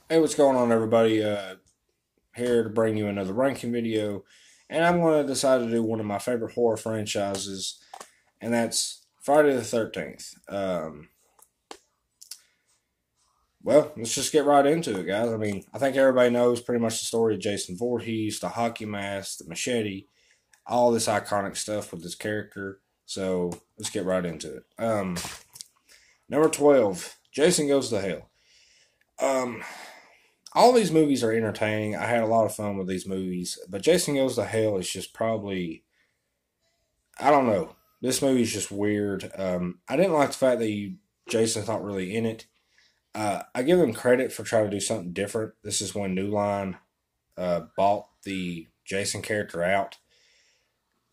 Hey, what's going on, everybody? Here to bring you another ranking video, and I'm going to decide to do one of my favorite horror franchises, and that's Friday the 13th. Well, let's just get right into it, guys. I mean, I think everybody knows pretty much the story of Jason Voorhees, the hockey mask, the machete, all this iconic stuff with this character. So let's get right into it. Number 12, Jason Goes to Hell. Um, all these movies are entertaining. I had a lot of fun with these movies, but Jason Goes to Hell is just probably, I don't know. This movie's just weird. I didn't like the fact that Jason's not really in it. I give them credit for trying to do something different. This is when New Line bought the Jason character out,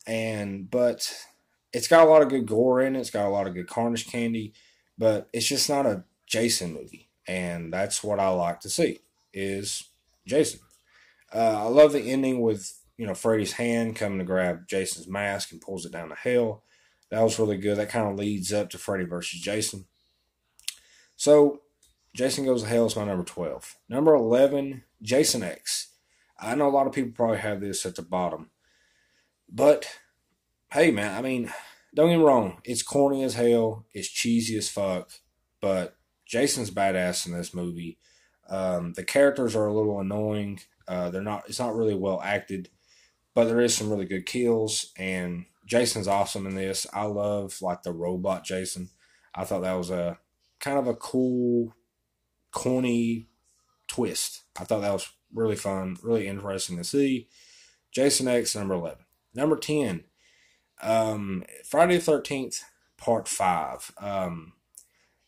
but it's got a lot of good gore in it. It's got a lot of good carnage candy, but it's just not a Jason movie, and that's what I like to see is Jason. I love the ending with Freddy's hand coming to grab Jason's mask and pulls it down to hell. That was really good. That kind of leads up to Freddy versus Jason. So Jason Goes to Hell is my number 12. Number 11, Jason X. I know a lot of people probably have this at the bottom, but hey, man, I mean, don't get me wrong. It's corny as hell. It's cheesy as fuck, but Jason's badass in this movie. The characters are a little annoying. They're not. It's not really well acted, but there is some really good kills, and Jason's awesome in this. I love like the robot Jason. I thought that was a kind of a cool, corny twist. I thought that was really fun, really interesting to see. Jason X, number 11. Number 10, Friday the 13th, Part 5.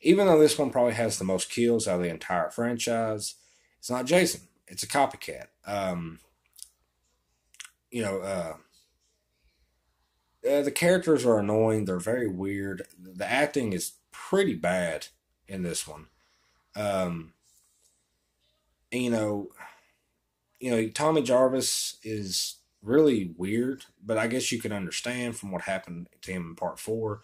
Even though this one probably has the most kills out of the entire franchise, it's not Jason. It's a copycat. You know, the characters are annoying. They're very weird. The acting is pretty bad in this one. Um, and, Tommy Jarvis is really weird, but I guess you can understand from what happened to him in Part 4.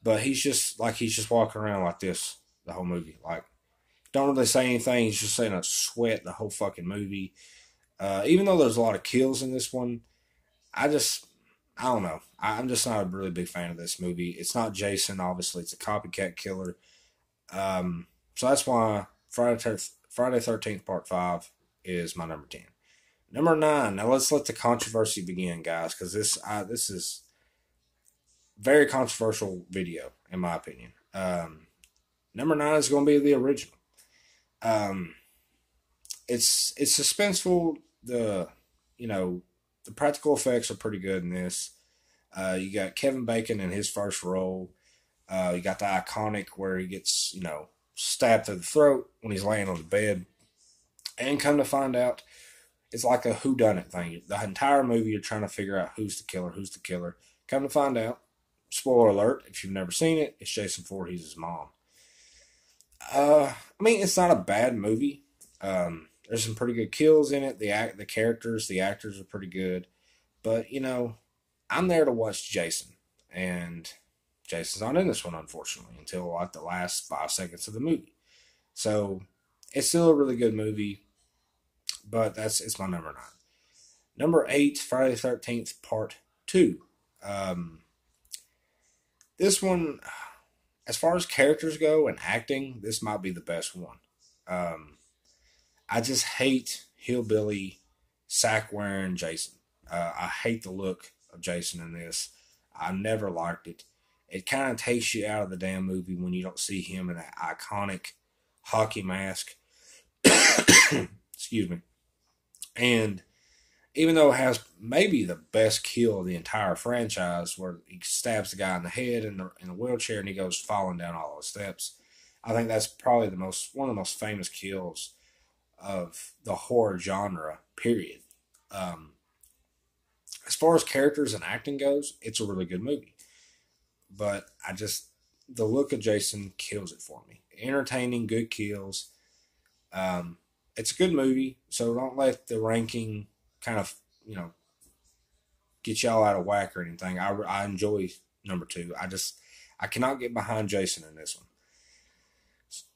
But he's just walking around like this the whole movie. Like, don't really say anything. He's just saying a sweat the whole fucking movie. Even though there's a lot of kills in this one, I just, I don't know. I'm just not a really big fan of this movie. It's not Jason, obviously. It's a copycat killer. So that's why Friday 13th Part 5 is my number 10. Number 9. Now let's let the controversy begin, guys, because this is very controversial video, in my opinion. Number 9 is going to be the original. Um, it's suspenseful. You know the practical effects are pretty good in this. You got Kevin Bacon in his first role. You got the iconic where he gets stabbed through the throat when he's laying on the bed, and come to find out, it's like a whodunit thing. The entire movie, you're trying to figure out who's the killer, who's the killer. Come to find out, spoiler alert, if you've never seen it, it's Jason Voorhees' mom. I mean, it's not a bad movie. There's some pretty good kills in it. The characters, the actors are pretty good. But I'm there to watch Jason, and Jason's not in this one, unfortunately, until like the last 5 seconds of the movie. So it's still a really good movie, but it's my number 9. Number 8, Friday the 13th, Part 2. Um, this one, as far as characters go and acting, this might be the best one. Um, I just hate hillbilly sack wearing Jason. I hate the look of Jason in this. I never liked it. It kind of takes you out of the damn movie when you don't see him in that iconic hockey mask. Excuse me. And even though it has maybe the best kill of the entire franchise, where he stabs the guy in the head in the wheelchair and he goes falling down all the steps, I think that's probably one of the most famous kills of the horror genre. Period. Um, as far as characters and acting goes, it's a really good movie. But the look of Jason kills it for me. Entertaining, good kills. Um, it's a good movie, so don't let the ranking kind of get y'all out of whack or anything. I enjoy number 2. I cannot get behind Jason in this one.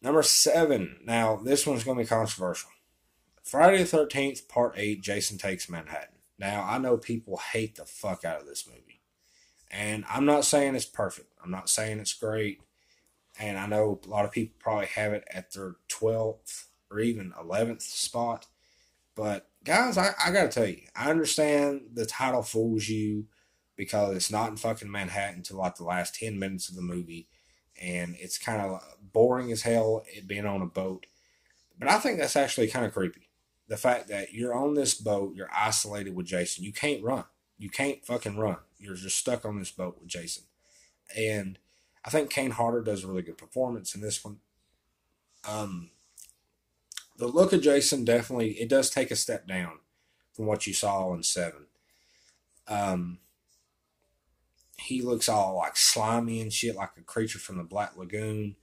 Number 7. Now this one's going to be controversial. Friday the 13th, Part 8, Jason Takes Manhattan. Now, I know people hate the fuck out of this movie. And I'm not saying it's perfect. I'm not saying it's great. And I know a lot of people probably have it at their 12th or even 11th spot. But, guys, I got to tell you, I understand the title fools you because it's not in fucking Manhattan until like the last 10 minutes of the movie. And it's kind of boring as hell, it being on a boat. But I think that's actually kind of creepy. The fact that you're on this boat, you're isolated with Jason. You can't run. You can't fucking run. You're just stuck on this boat with Jason. And I think Kane Hodder does a really good performance in this one. Um, the look of Jason definitely it does take a step down from what you saw in Seven. Um, he looks all like slimy and shit, like a creature from the Black Lagoon.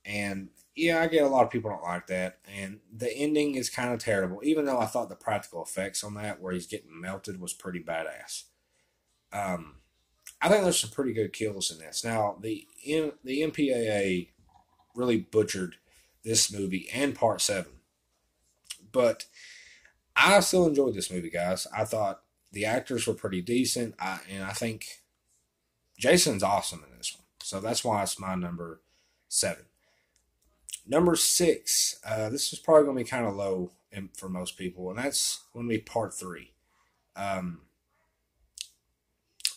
And yeah, I get a lot of people don't like that. And the ending is kind of terrible, even though I thought the practical effects on that, where he's getting melted, was pretty badass. Um, I think there's some pretty good kills in this. Now, the MPAA really butchered this movie and Part 7. But I still enjoyed this movie, guys. I thought the actors were pretty decent. And I think Jason's awesome in this one. So that's why it's my number 7. Number 6, this is probably going to be kind of low for most people, and that's going to be Part 3. Um,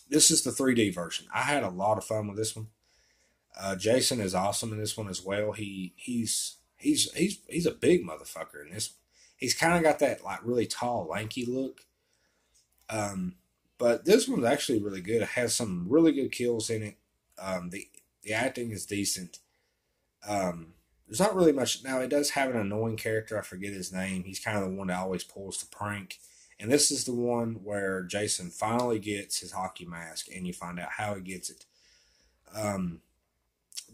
this is the 3D version. I had a lot of fun with this one. Jason is awesome in this one as well. He's a big motherfucker in this one. He's kind of got that like really tall, lanky look. Um, but this one's actually really good. It has some really good kills in it. The acting is decent. There's not really much. Now, it does have an annoying character. I forget his name. He's kind of the one that always pulls the prank. And this is the one where Jason finally gets his hockey mask, and you find out how he gets it. Um,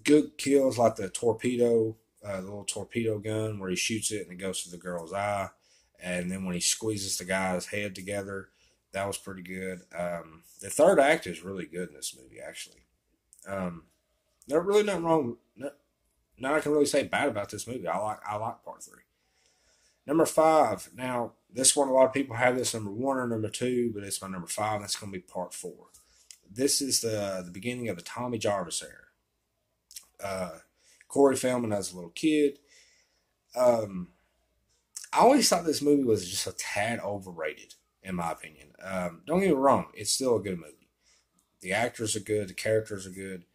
Good kills like the little torpedo gun where he shoots it and it goes to the girl's eye. And then when he squeezes the guy's head together, that was pretty good. The third act is really good in this movie, actually. There's really nothing wrong. None I can really say bad about this movie. I like Part 3. Number 5. Now, this one, a lot of people have this number 1 or number 2, but it's my number 5. And that's going to be Part 4. This is the beginning of the Tommy Jarvis era. Corey Feldman as a little kid. I always thought this movie was just a tad overrated, in my opinion. Don't get me wrong, it's still a good movie. The actors are good, the characters are good.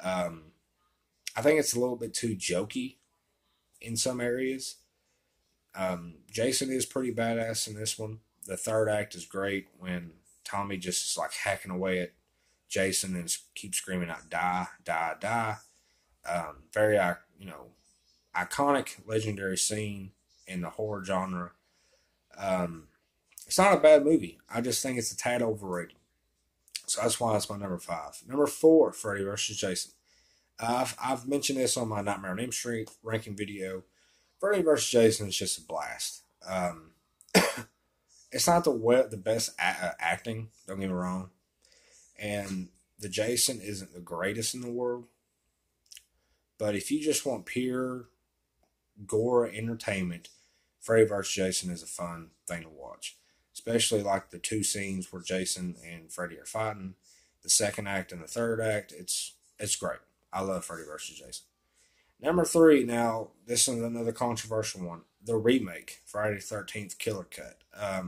I think it's a little bit too jokey in some areas. Jason is pretty badass in this one. The third act is great when Tommy just is like hacking away at Jason and keeps screaming out "die, die, die." Very iconic, legendary scene in the horror genre. It's not a bad movie. I just think it's a tad overrated. So that's why it's my number 5. Number 4, Freddy vs. Jason. I've mentioned this on my Nightmare on Elm Street ranking video. Freddy vs. Jason is just a blast. It's not the best acting, don't get me wrong. And the Jason isn't the greatest in the world. But if you just want pure gore entertainment, Freddy vs. Jason is a fun thing to watch. Especially like the 2 scenes where Jason and Freddy are fighting. The second act and the third act. It's great. I love Freddy vs. Jason. Number 3, now, this is another controversial one. The remake, Friday the 13th Killer Cut. I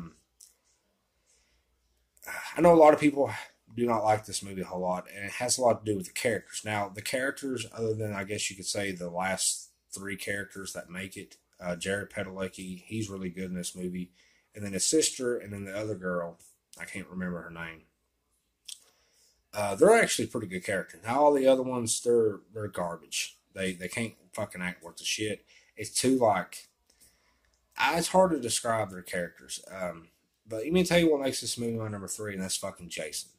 know a lot of people do not like this movie a whole lot, and it has a lot to do with the characters. Now, the characters, other than, I guess you could say, the last 3 characters that make it, Jared Padalecki, he's really good in this movie. And then his sister, and then the other girl, I can't remember her name. They're actually pretty good characters. Now, all the other ones, they're garbage. They can't fucking act worth the shit. It's too like, it's hard to describe their characters. But let me tell you what makes this movie my number 3, and that's fucking Jason.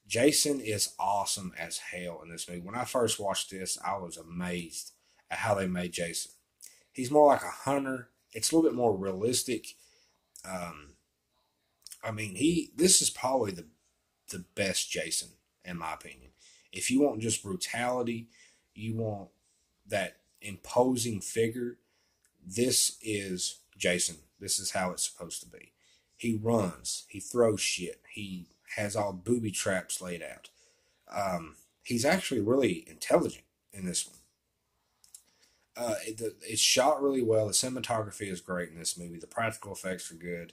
Jason is awesome as hell in this movie. When I first watched this, I was amazed at how they made Jason. He's more like a hunter. It's a little bit more realistic. This is probably the best Jason, in my opinion. If you want just brutality, you want that imposing figure, this is Jason this is how it's supposed to be. He runs, he throws shit, he has all booby traps laid out. He's actually really intelligent in this one. It's shot really well. The cinematography is great in this movie. The practical effects are good,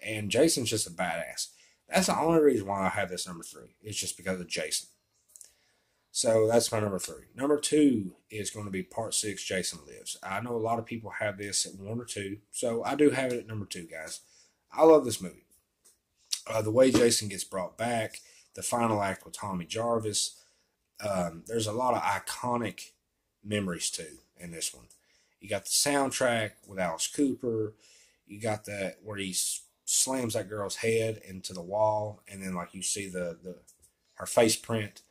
and Jason's just a badass. That's the only reason why I have this number 3. It's just because of Jason. So that's my number 3. Number 2 is going to be Part 6, Jason Lives. I know a lot of people have this at 1 or 2, so I do have it at number 2, guys. I love this movie. The way Jason gets brought back, the final act with Tommy Jarvis. There's a lot of iconic memories too in this one. You got the soundtrack with Alice Cooper. You got that where he slams that girl's head into the wall, and then like you see her face print.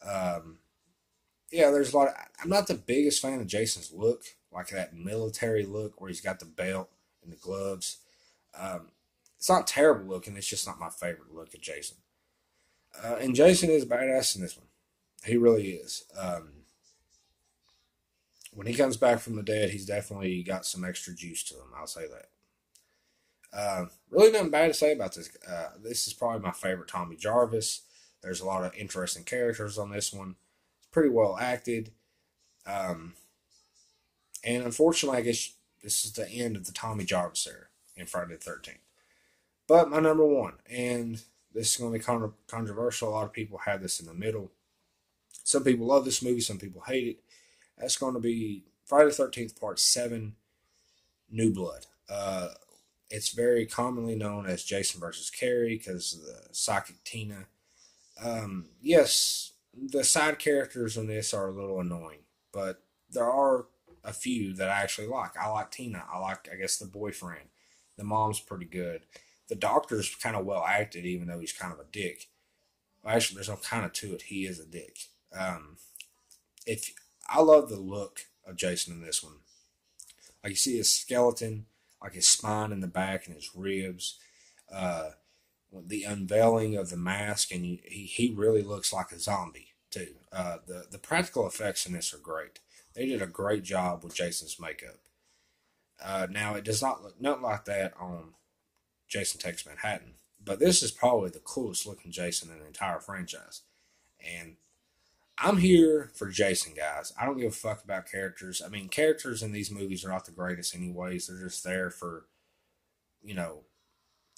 Yeah, there's a lot of, I'm not the biggest fan of Jason's look, like that military look where he's got the belt and the gloves. It's not terrible looking, it's just not my favorite look of Jason. And Jason is badass in this one. He really is. When he comes back from the dead, he's definitely got some extra juice to him, I'll say that. Really nothing bad to say about this. This is probably my favorite Tommy Jarvis. There's a lot of interesting characters on this one. It's pretty well acted. And unfortunately, I guess this is the end of the Tommy Jarvis era in Friday the 13th. But my number 1, and this is going to be controversial. A lot of people have this in the middle. Some people love this movie, some people hate it. That's going to be Friday the 13th, Part 7, New Blood. It's very commonly known as Jason versus Carrie because of the psychic Tina. Yes, the side characters in this are a little annoying, but there are a few that I actually like. I like Tina. I like, I guess, the boyfriend. The mom's pretty good. The doctor's kind of well acted, even though he's kind of a dick. Well, actually, there's no kind of to it. He is a dick. If I love the look of Jason in this one. Like you see his skeleton, like his spine in the back and his ribs. The unveiling of the mask, and he really looks like a zombie too. The practical effects in this are great. They did a great job with Jason's makeup. Now it does not look nothing like that on Jason Takes Manhattan, but this is probably the coolest looking Jason in the entire franchise. And I'm here for Jason, guys. I don't give a fuck about characters. I mean, characters in these movies are not the greatest anyways. They're just there for,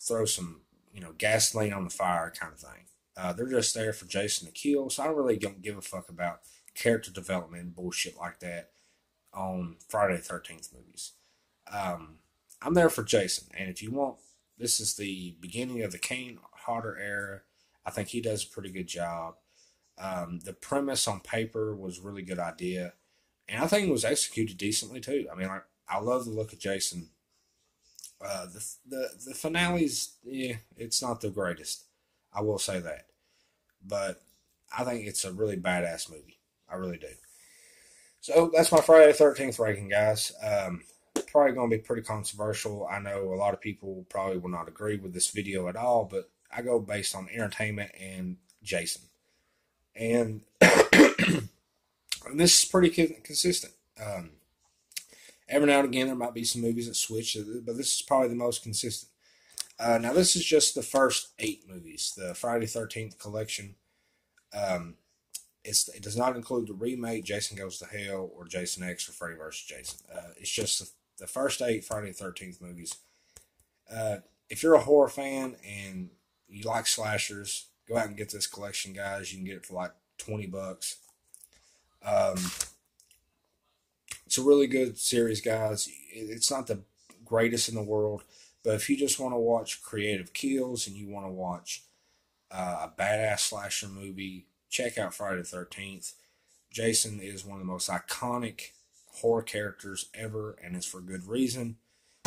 throw some, gasoline on the fire kind of thing. They're just there for Jason to kill, so I really don't give a fuck about character development and bullshit like that on Friday the 13th movies. I'm there for Jason, and if you want, this is the beginning of the Kane Hodder era. I think he does a pretty good job. The premise on paper was a really good idea, and I think it was executed decently too. I mean, I love the look of Jason. The finale's, it's not the greatest. I will say that, but I think it's a really badass movie. I really do. So that's my Friday the 13th ranking, guys. Probably going to be pretty controversial. I know a lot of people probably will not agree with this video at all, but I go based on entertainment and Jason. And, and this is pretty consistent. Every now and again, there might be some movies that switch, but this is probably the most consistent. Now, this is just the first 8 movies, the Friday the 13th collection. It does not include the remake, Jason Goes to Hell, or Jason X, or Freddy vs. Jason. It's just the first 8 Friday the 13th movies. If you're a horror fan and you like slashers, go out and get this collection, guys. You can get it for like $20. It's a really good series, guys. It's not the greatest in the world, but if you just want to watch creative kills and you want to watch a badass slasher movie, check out Friday the 13th. Jason is one of the most iconic horror characters ever, and it's for good reason.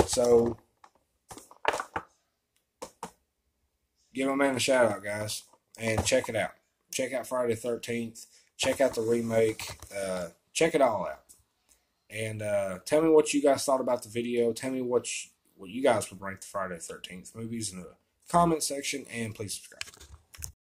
So, give my man a shout out, guys, and check it out. Check out Friday the 13th. Check out the remake. Check it all out. And tell me what you guys thought about the video. Tell me what you guys would rank the Friday the 13th movies in the comment section, and please subscribe.